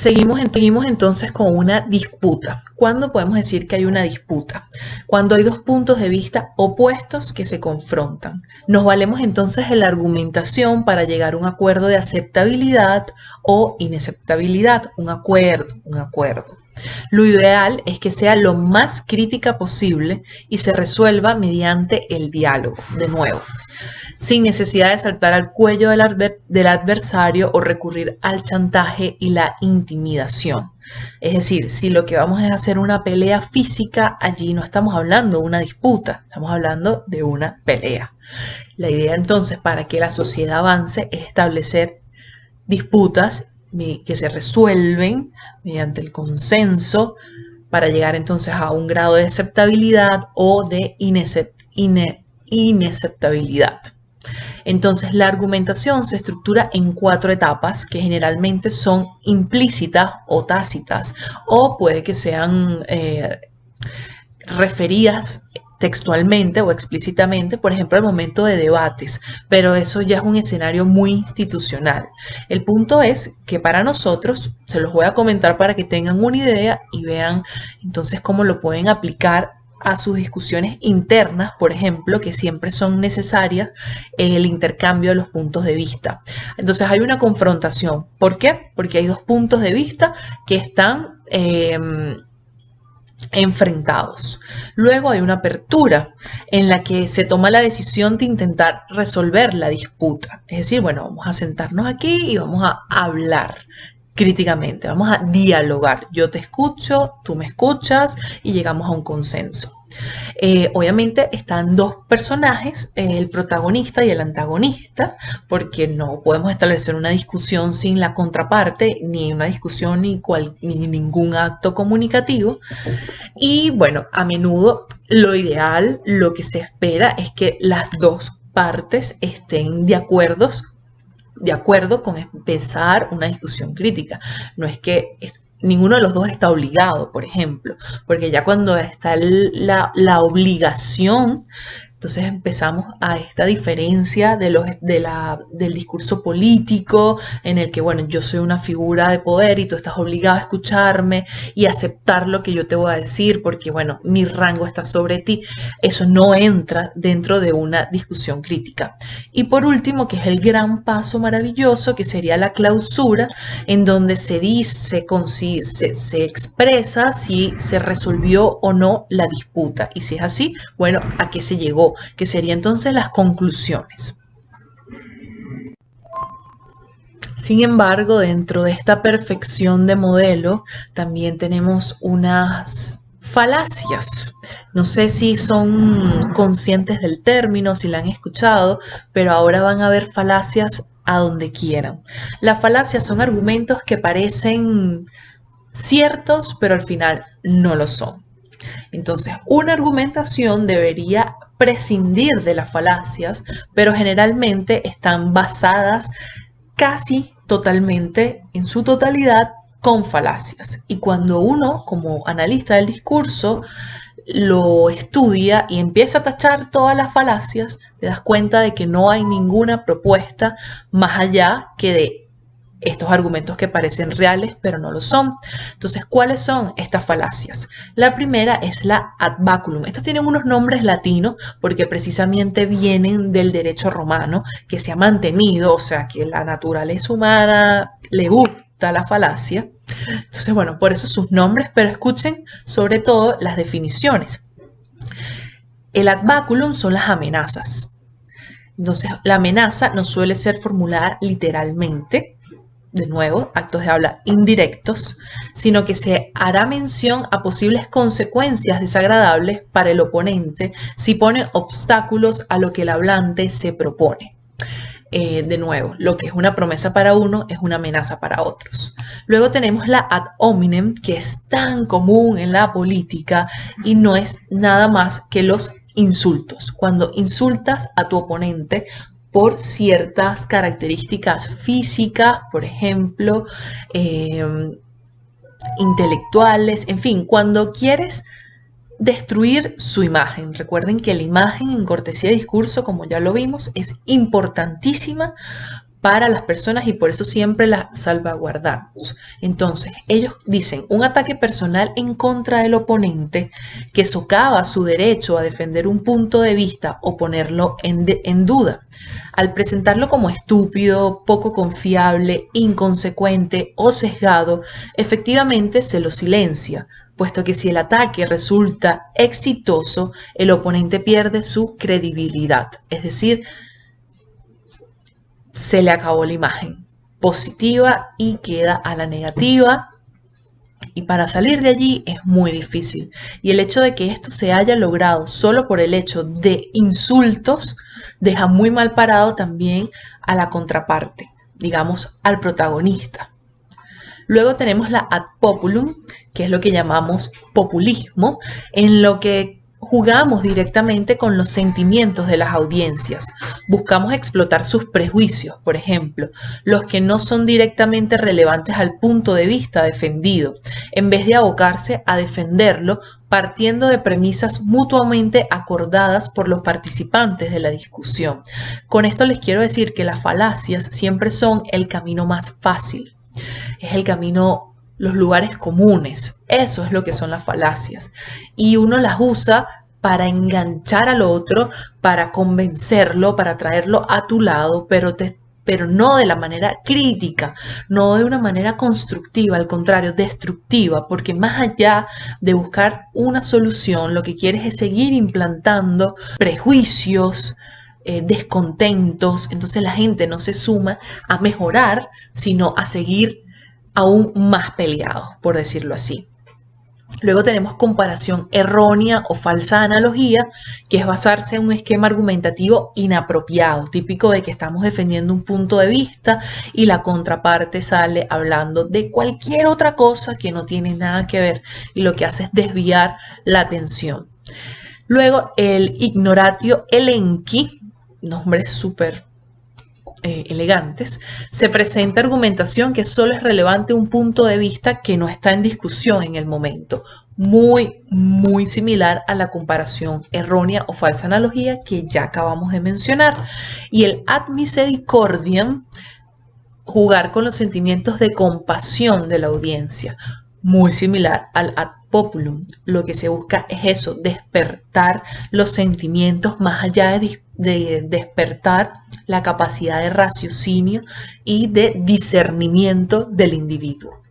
Seguimos entonces con una disputa. ¿Cuándo podemos decir que hay una disputa? Cuando hay dos puntos de vista opuestos que se confrontan. Nos valemos entonces de la argumentación para llegar a un acuerdo de aceptabilidad o inaceptabilidad, un acuerdo. Lo ideal es que sea lo más crítica posible y se resuelva mediante el diálogo, de nuevo, sin necesidad de saltar al cuello del adversario o recurrir al chantaje y la intimidación. Es decir, si lo que vamos es hacer una pelea física, allí no estamos hablando de una disputa, estamos hablando de una pelea. La idea entonces para que la sociedad avance es establecer disputas que se resuelven mediante el consenso para llegar entonces a un grado de aceptabilidad o de inaceptabilidad. Entonces, la argumentación se estructura en 4 etapas que generalmente son implícitas o tácitas, o puede que sean referidas textualmente o explícitamente, por ejemplo, al momento de debates, pero eso ya es un escenario muy institucional. El punto es que para nosotros, se los voy a comentar para que tengan una idea y vean entonces cómo lo pueden aplicar a sus discusiones internas, por ejemplo, que siempre son necesarias en el intercambio de los puntos de vista. Entonces hay una confrontación. ¿Por qué? Porque hay dos puntos de vista que están enfrentados. Luego hay una apertura en la que se toma la decisión de intentar resolver la disputa. Es decir, bueno, vamos a sentarnos aquí y vamos a hablar críticamente, vamos a dialogar. Yo te escucho, tú me escuchas y llegamos a un consenso. Obviamente están dos personajes, el protagonista y el antagonista, porque no podemos establecer una discusión sin la contraparte, ni una discusión ni ningún acto comunicativo. Y bueno, a menudo lo ideal, lo que se espera es que las dos partes estén de acuerdo con empezar una discusión crítica. No es que ninguno de los dos está obligado, por ejemplo, porque ya cuando está la obligación, entonces empezamos a esta diferencia del discurso político en el que, bueno, yo soy una figura de poder y tú estás obligado a escucharme y aceptar lo que yo te voy a decir porque, bueno, mi rango está sobre ti. Eso no entra dentro de una discusión crítica. Y por último, que es el gran paso maravilloso, que sería la clausura, en donde se dice, se expresa si se resolvió o no la disputa. Y si es así, bueno, ¿a qué se llegó? Que serían entonces las conclusiones. Sin embargo, dentro de esta perfección de modelo, también tenemos unas falacias. No sé si son conscientes del término, si la han escuchado, pero ahora van a ver falacias a donde quieran. Las falacias son argumentos que parecen ciertos, pero al final no lo son. Entonces, una argumentación debería prescindir de las falacias, pero generalmente están basadas casi totalmente, en su totalidad, con falacias. Y cuando uno, como analista del discurso, lo estudia y empieza a tachar todas las falacias, te das cuenta de que no hay ninguna propuesta más allá que de estos argumentos que parecen reales, pero no lo son. Entonces, ¿cuáles son estas falacias? La primera es la ad baculum. Estos tienen unos nombres latinos porque precisamente vienen del derecho romano que se ha mantenido, o sea, que la naturaleza humana le gusta la falacia. Entonces, bueno, por eso sus nombres, pero escuchen sobre todo las definiciones. El ad baculum son las amenazas. Entonces, la amenaza no suele ser formulada literalmente, de nuevo, actos de habla indirectos, sino que se hará mención a posibles consecuencias desagradables para el oponente si pone obstáculos a lo que el hablante se propone. De nuevo, lo que es una promesa para uno es una amenaza para otros. Luego tenemos la ad hominem, que es tan común en la política y no es nada más que los insultos. Cuando insultas a tu oponente por ciertas características físicas, por ejemplo, intelectuales, en fin, cuando quieres destruir su imagen. Recuerden que la imagen en cortesía de discurso, como ya lo vimos, es importantísima para las personas y por eso siempre las salvaguardamos. Entonces, ellos dicen un ataque personal en contra del oponente que socava su derecho a defender un punto de vista o ponerlo en duda. Al presentarlo como estúpido, poco confiable, inconsecuente o sesgado, efectivamente se lo silencia, puesto que si el ataque resulta exitoso, el oponente pierde su credibilidad, es decir, se le acabó la imagen positiva y queda a la negativa. Y para salir de allí es muy difícil. Y el hecho de que esto se haya logrado solo por el hecho de insultos deja muy mal parado también a la contraparte, digamos al protagonista. Luego tenemos la ad populum, que es lo que llamamos populismo, en lo que jugamos directamente con los sentimientos de las audiencias. Buscamos explotar sus prejuicios, por ejemplo, los que no son directamente relevantes al punto de vista defendido, en vez de abocarse a defenderlo partiendo de premisas mutuamente acordadas por los participantes de la discusión. Con esto les quiero decir que las falacias siempre son el camino más fácil. Es el camino, los lugares comunes. Eso es lo que son las falacias. Y uno las usa para enganchar al otro, para convencerlo, para traerlo a tu lado, pero no de la manera crítica, no de una manera constructiva, al contrario, destructiva, porque más allá de buscar una solución, lo que quieres es seguir implantando prejuicios, descontentos. Entonces la gente no se suma a mejorar, sino a seguir aún más peleados, por decirlo así. Luego tenemos comparación errónea o falsa analogía, que es basarse en un esquema argumentativo inapropiado, típico de que estamos defendiendo un punto de vista y la contraparte sale hablando de cualquier otra cosa que no tiene nada que ver y lo que hace es desviar la atención. Luego el ignoratio elenchi, nombres súper elegantes, se presenta argumentación que solo es relevante un punto de vista que no está en discusión en el momento. Muy similar a la comparación errónea o falsa analogía que ya acabamos de mencionar. Y el ad misericordiam, jugar con los sentimientos de compasión de la audiencia, muy similar al ad populum. Lo que se busca es eso, despertar los sentimientos más allá de despertar la capacidad de raciocinio y de discernimiento del individuo.